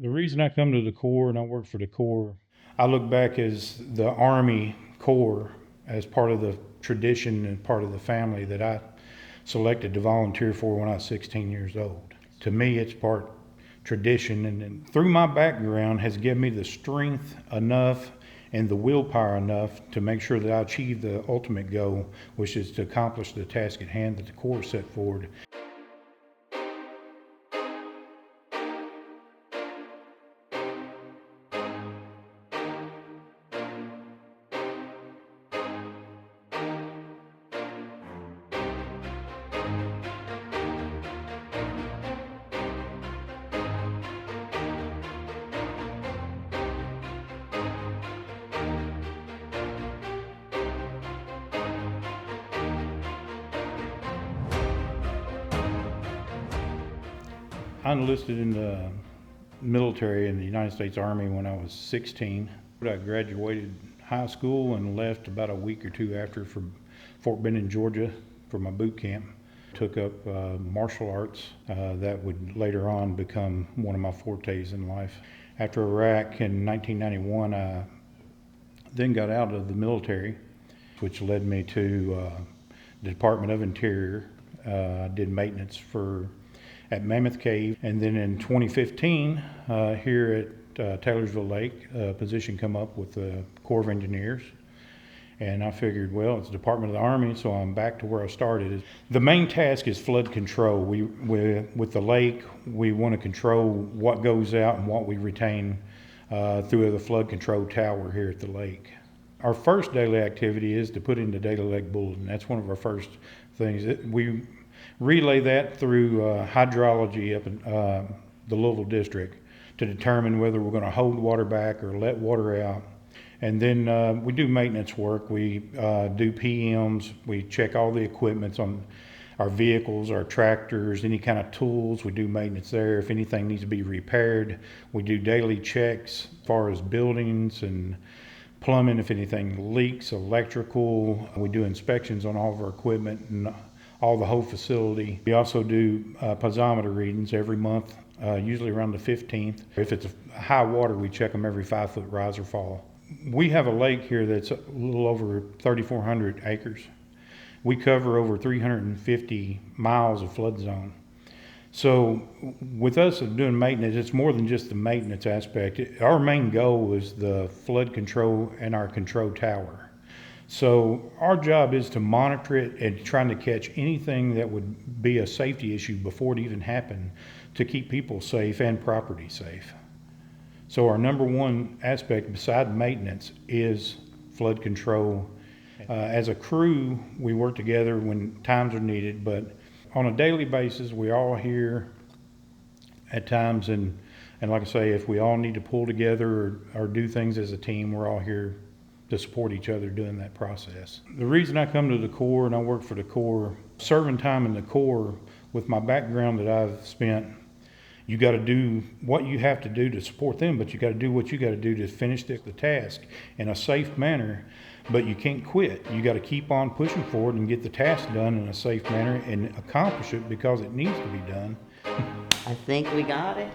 The reason I come to the Corps and I work for the Corps, I look back as the Army Corps as part of the tradition and part of the family that I selected to volunteer for when I was 16 years old. To me, it's part tradition, and through my background has given me the strength enough and the willpower enough to make sure that I achieve the ultimate goal, which is to accomplish the task at hand that the Corps set forward. I enlisted in the military in the United States Army when I was 16. I graduated high school and left about a week or two after for Fort Benning, Georgia for my boot camp. Took up martial arts that would later on become one of my fortes in life. After Iraq in 1991, I then got out of the military, which led me to the Department of Interior. I did maintenance at Mammoth Cave, and then in 2015 here at Taylorsville Lake, a position come up with the Corps of Engineers, and I figured, well, it's the Department of the Army, so I'm back to where I started. The main task is flood control. With the lake, we want to control what goes out and what we retain through the flood control tower here at the lake. Our first daily activity is to put in the daily lake bulletin. That's one of our first things. We relay that through hydrology up in the Louisville district to determine whether we're going to hold water back or let water out. And then we do maintenance work. We do PMs. We check all the equipment on our vehicles, our tractors, any kind of tools. We do maintenance there. If anything needs to be repaired, we do daily checks as far as buildings and plumbing, if anything leaks, electrical. We do inspections on all of our equipment and the whole facility. We also do piezometer readings every month, usually around the 15th. If it's a high water, we check them every 5-foot rise or fall. We have a lake here that's a little over 3,400 acres. We cover over 350 miles of flood zone. So with us doing maintenance, it's more than just the maintenance aspect. Our main goal is the flood control and our control tower. So our job is to monitor it and trying to catch anything that would be a safety issue before it even happened to keep people safe and property safe. So our number one aspect beside maintenance is flood control. As a crew, we work together when times are needed, but on a daily basis, we're all here at times, and like I say, if we all need to pull together or do things as a team, we're all here to support each other during that process. The reason I come to the Corps and I work for the Corps, serving time in the Corps, with my background that I've spent, you got to do what you have to do to support them, but you got to do what you got to do to finish the task in a safe manner. But you can't quit. You got to keep on pushing forward and get the task done in a safe manner and accomplish it because it needs to be done. I think we got it.